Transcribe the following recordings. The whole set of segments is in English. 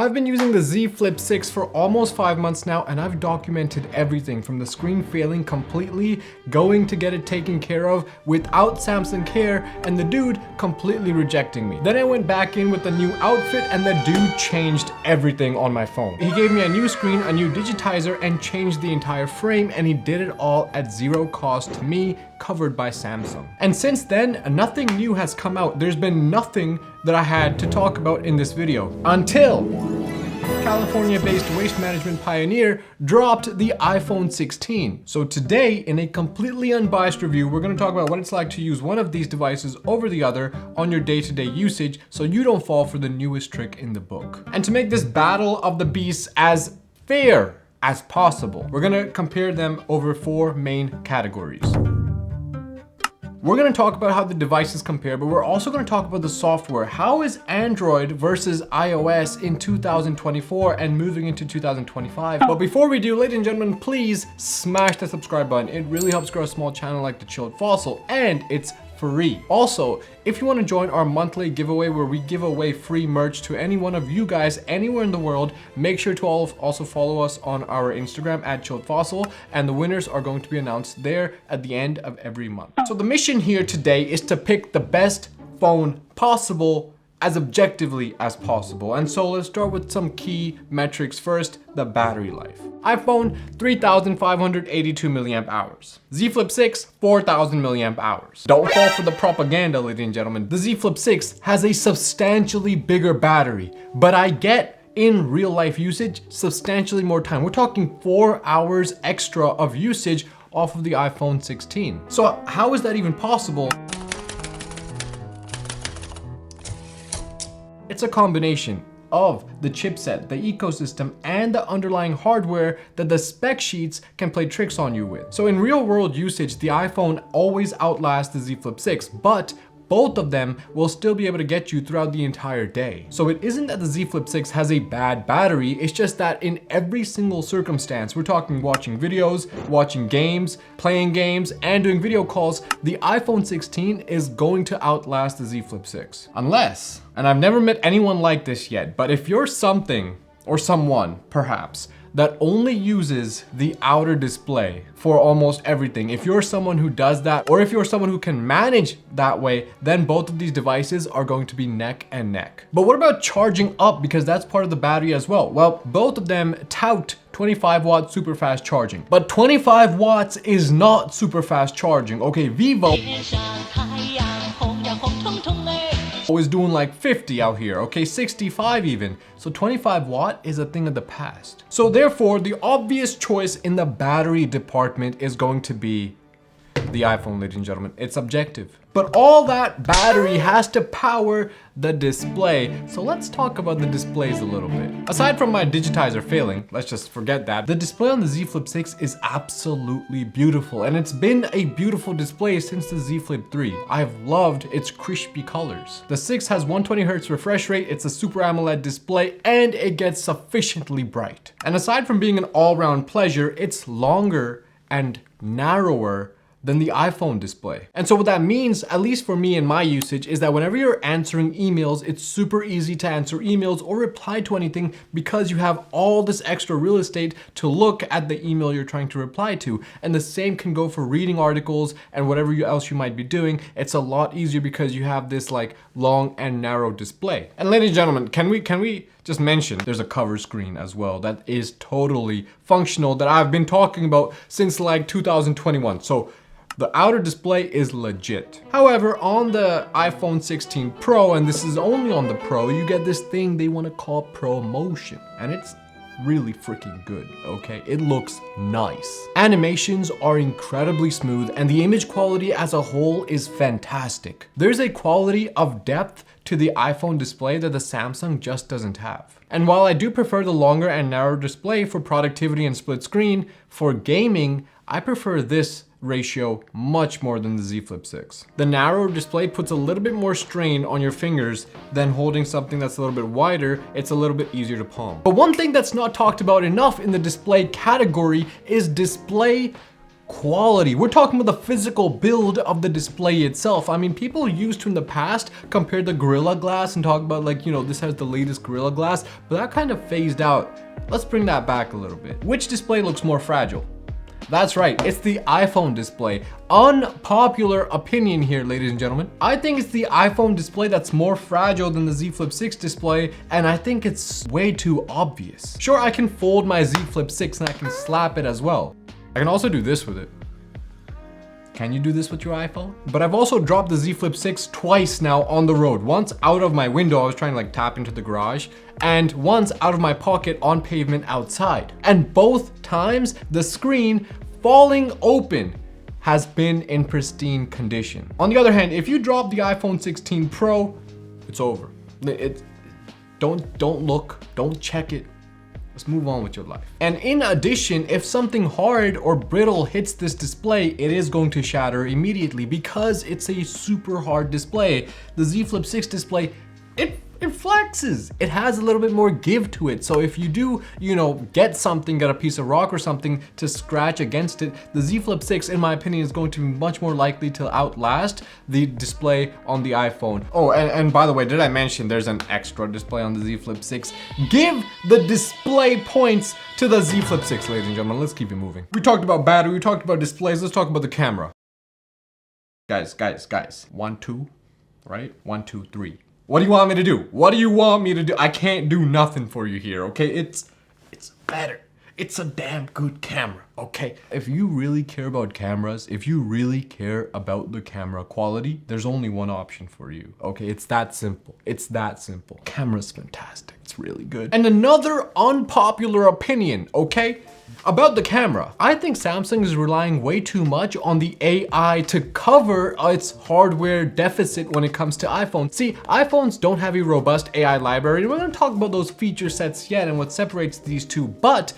I've been using the Z Flip 6 for almost 5 months now, and I've documented everything from the screen failing completely, going to get it taken care of without Samsung Care, and the dude completely rejecting me. Then I went back in with a new outfit and the dude changed everything on my phone. He gave me a new screen, a new digitizer, and changed the entire frame, and he did it all at zero cost to me, covered by Samsung. And since then, nothing new has come out. There's been nothing that I had to talk about in this video until California-based waste management pioneer dropped the iPhone 16. So today, in a completely unbiased review, we're going to talk about what it's like to use one of these devices over the other on your day-to-day usage so you don't fall for the newest trick in the book. And to make this battle of the beasts as fair as possible, we're going to compare them over 4 main categories. We're going to talk about how the devices compare, but we're also going to talk about the software. How is Android versus iOS in 2024 and moving into 2025? But before we do, ladies and gentlemen, please smash the subscribe button. It really helps grow a small channel like the Chilled Fossil, and it's free. Also, if you want to join our monthly giveaway where we give away free merch to any one of you guys anywhere in the world, make sure to also follow us on our Instagram at Chilled Fossil, and the winners are going to be announced there at the end of every month. So the mission here today is to pick the best phone possible as objectively as possible. And so let's start with some key metrics first, the battery life. iPhone, 3,582 milliamp hours. Z Flip 6, 4,000 milliamp hours. Don't fall for the propaganda, ladies and gentlemen. The Z Flip 6 has a substantially bigger battery, but I get in real life usage substantially more time. We're talking 4 hours extra of usage off of the iPhone 16. So how is that even possible? It's a combination of the chipset, the ecosystem, and the underlying hardware that the spec sheets can play tricks on you with. So in real world usage, the iPhone always outlasts the Z Flip 6, but both of them will still be able to get you throughout the entire day. So it isn't that the Z Flip 6 has a bad battery, it's just that in every single circumstance, we're talking watching videos, watching games, playing games, and doing video calls, the iPhone 16 is going to outlast the Z Flip 6. Unless, and I've never met anyone like this yet, but if you're something, or someone, perhaps, that only uses the outer display for almost everything. If you're someone who does that, or if you're someone who can manage that way, then both of these devices are going to be neck and neck. But what about charging up? Because that's part of the battery as well. Well, both of them tout 25 watt super fast charging, but 25 watts is not super fast charging. Okay, Vivo is doing like 50 out here, okay, 65 even. So 25 watt is a thing of the past. So therefore, the obvious choice in the battery department is going to be the iPhone, ladies and gentlemen. It's objective. But all that battery has to power the display. So let's talk about the displays a little bit. Aside from my digitizer failing, let's just forget that. The display on the Z Flip 6 is absolutely beautiful, and it's been a beautiful display since the Z Flip 3. I've loved its crispy colors. The 6 has 120 Hz refresh rate, it's a Super AMOLED display, and it gets sufficiently bright. And aside from being an all-round pleasure, it's longer and narrower than the iPhone display. And so what that means, at least for me and my usage, is that whenever you're answering emails, it's super easy to answer emails or reply to anything because you have all this extra real estate to look at the email you're trying to reply to. And the same can go for reading articles and whatever else you might be doing. It's a lot easier because you have this like long and narrow display. And ladies and gentlemen, can we just mention there's a cover screen as well that is totally functional that I've been talking about since like 2021. So the outer display is legit. However, on the iPhone 16 Pro, and this is only on the Pro, you get this thing they want to call ProMotion, and it's really freaking good, okay? It looks nice. Animations are incredibly smooth, and the image quality as a whole is fantastic. There's a quality of depth to the iPhone display that the Samsung just doesn't have. And while I do prefer the longer and narrower display for productivity and split screen, for gaming, I prefer this ratio much more than the Z Flip 6. The narrower display puts a little bit more strain on your fingers than holding something that's a little bit wider. It's a little bit easier to palm. But one thing that's not talked about enough in the display category is display quality. We're talking about the physical build of the display itself. I mean, people used to in the past compare the Gorilla Glass and talk about like, you know, this has the latest Gorilla Glass, but that kind of phased out. Let's bring that back a little bit. Which display looks more fragile? That's right, it's the iPhone display. Unpopular opinion here, ladies and gentlemen. I think it's the iPhone display that's more fragile than the Z Flip 6 display, and I think it's way too obvious. Sure, I can fold my Z Flip 6 and I can slap it as well. I can also do this with it. Can you do this with your iPhone? But I've also dropped the Z Flip 6 twice now on the road. Once out of my window, I was trying to like tap into the garage, and once out of my pocket on pavement outside. And both times, the screen falling open has been in pristine condition. On the other hand, if you drop the iPhone 16 Pro, it's over. Don't look, don't check it. Let's move on with your life. And in addition, if something hard or brittle hits this display, it is going to shatter immediately because it's a super hard display. The Z Flip 6 display, it flexes. It has a little bit more give to it. So if you do, you know, get a piece of rock or something to scratch against it, the Z Flip 6, in my opinion, is going to be much more likely to outlast the display on the iPhone. Oh, and by the way, did I mention there's an extra display on the Z Flip 6? Give the display points to the Z Flip 6, ladies and gentlemen. Let's keep it moving. We talked about battery, we talked about displays, let's talk about the camera. Guys. 1, 2, right? 1, 2, 3. What do you want me to do? What do you want me to do? I can't do nothing for you here, okay? It's better. It's a damn good camera, okay? If you really care about cameras, if you really care about the camera quality, there's only one option for you, okay? It's that simple. It's that simple. Camera's fantastic. It's really good. And another unpopular opinion, okay? About the camera, I think Samsung is relying way too much on the AI to cover its hardware deficit when it comes to iPhones. See, iPhones don't have a robust AI library, and we're gonna talk about those feature sets yet and what separates these two, but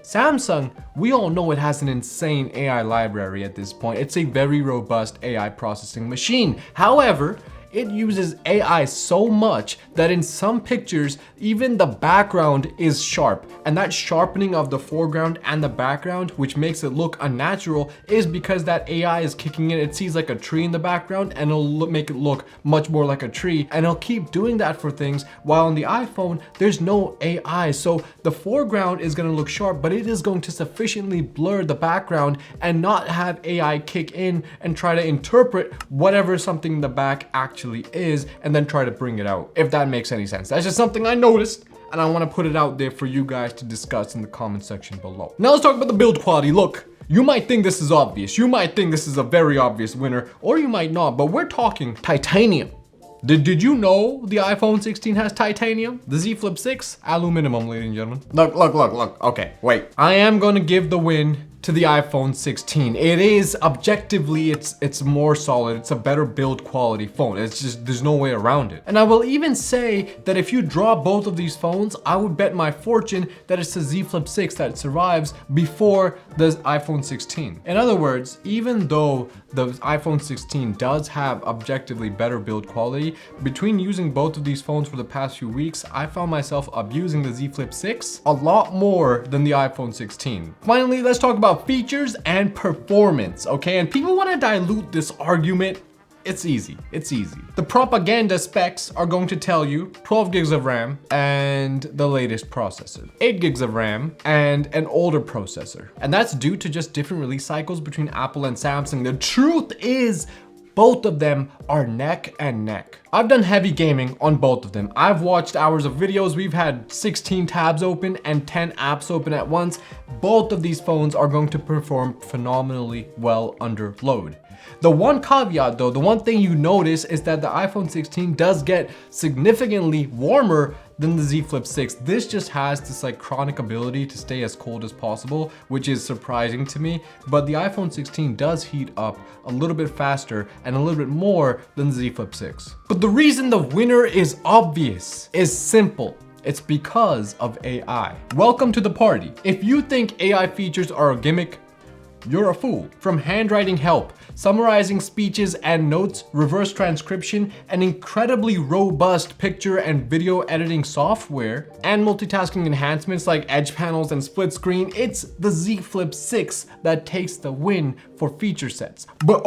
Samsung, we all know it has an insane AI library at this point. It's a very robust AI processing machine. However, it uses AI so much that in some pictures, even the background is sharp. And that sharpening of the foreground and the background, which makes it look unnatural, is because that AI is kicking in. It sees like a tree in the background and it'll make it look much more like a tree. And it'll keep doing that for things, while on the iPhone, there's no AI. So the foreground is gonna look sharp, but it is going to sufficiently blur the background and not have AI kick in and try to interpret whatever something in the back actually is and then try to bring it out, if that makes any sense. That's just something I noticed and I want to put it out there for you guys to discuss in the comment section below. Now let's talk about the build quality. Look, you might think this is obvious. You might think this is a very obvious winner, or you might not, but we're talking titanium. Did you know the iPhone 16 has titanium? The Z Flip 6, aluminum, ladies and gentlemen. Look. Okay, wait. I am gonna give the win to the iPhone 16. It is objectively, it's more solid. It's a better build quality phone. It's just, there's no way around it. And I will even say that if you draw both of these phones, I would bet my fortune that it's the Z Flip 6 that survives before the iPhone 16. In other words, even though the iPhone 16 does have objectively better build quality, between using both of these phones for the past few weeks, I found myself abusing the Z Flip 6 a lot more than the iPhone 16. Finally, let's talk about features and performance, okay? And people want to dilute this argument. It's easy. The propaganda specs are going to tell you 12 gigs of RAM and the latest processor, 8 gigs of RAM and an older processor. And that's due to just different release cycles between Apple and Samsung. The truth is, both of them are neck and neck. I've done heavy gaming on both of them. I've watched hours of videos. We've had 16 tabs open and 10 apps open at once. Both of these phones are going to perform phenomenally well under load. The one caveat though, the one thing you notice is that the iPhone 16 does get significantly warmer than the Z Flip 6. This just has this like chronic ability to stay as cold as possible, which is surprising to me. But the iPhone 16 does heat up a little bit faster and a little bit more than the Z Flip 6. But the reason the winner is obvious, is simple. It's because of AI. Welcome to the party. If you think AI features are a gimmick, you're a fool. From handwriting help, summarizing speeches and notes, reverse transcription, an incredibly robust picture and video editing software, and multitasking enhancements like edge panels and split screen, it's the Z Flip 6 that takes the win for feature sets. But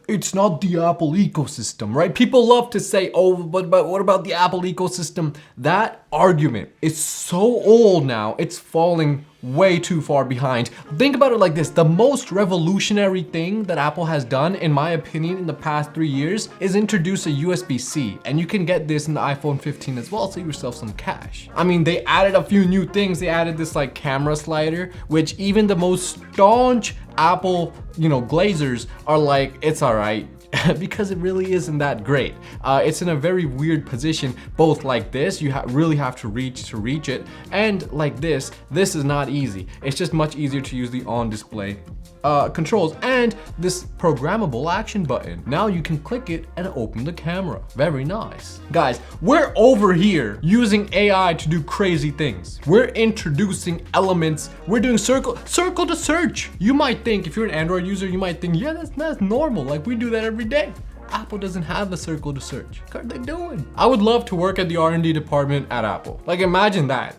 it's not the Apple ecosystem, right? People love to say, but what about the Apple ecosystem? That argument is so old now, it's falling way too far behind. Think about it like this: the most revolutionary thing that Apple has done, in my opinion, in the past 3 years is introduce a USB-C, and you can get this in the iPhone 15 as well. Save yourself some cash. I mean, they added a few new things. They added this like camera slider, which even the most staunch Apple, glazers are like, it's all right. Because it really isn't that great. It's in a very weird position, both like this, you really have to reach it, and like this is not easy. It's just much easier to use the on display controls and this programmable action button. Now you can click it and open the camera. Very nice. Guys, we're over here using AI to do crazy things. We're introducing elements. We're doing circle to search. You might think, if you're an Android user, you might think, yeah, that's normal. Like, we do that every day. Apple doesn't have the circle to search. What are they doing? I would love to work at the R&D department at Apple. Like, imagine that.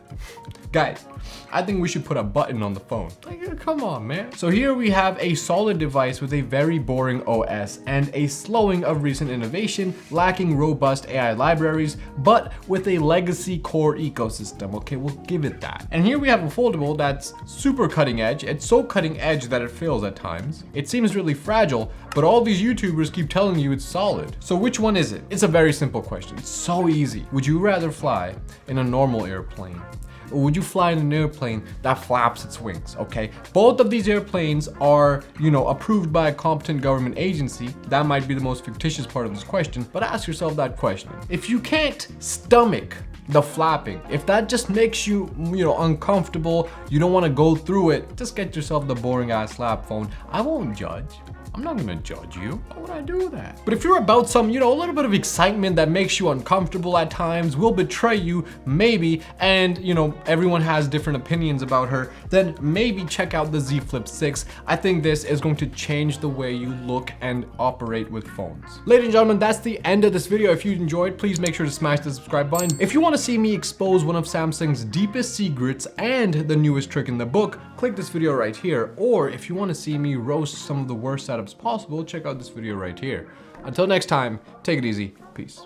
Guys, I think we should put a button on the phone. Like, come on, man. So here we have a solid device with a very boring OS and a slowing of recent innovation, lacking robust AI libraries, but with a legacy core ecosystem. Okay, we'll give it that. And here we have a foldable that's super cutting edge. It's so cutting edge that it fails at times. It seems really fragile, but all these YouTubers keep telling you it's solid. So which one is it? It's a very simple question. It's so easy. Would you rather fly in a normal airplane? Or would you fly in an airplane that flaps its wings? Okay, both of these airplanes are, approved by a competent government agency. That might be the most fictitious part of this question, but ask yourself that question. If you can't stomach the flapping, if that just makes you, uncomfortable, you don't want to go through it, just get yourself the boring ass slap phone. I won't judge. I'm not gonna judge you. Why would I do that? But if you're about some, a little bit of excitement that makes you uncomfortable at times, will betray you, maybe, and, everyone has different opinions about her, then maybe check out the Z Flip 6. I think this is going to change the way you look and operate with phones. Ladies and gentlemen, that's the end of this video. If you enjoyed, please make sure to smash the subscribe button. If you want to see me expose one of Samsung's deepest secrets and the newest trick in the book, click this video right here. Or if you want to see me roast some of the worst setups possible, check out this video right here. Until next time, take it easy. Peace.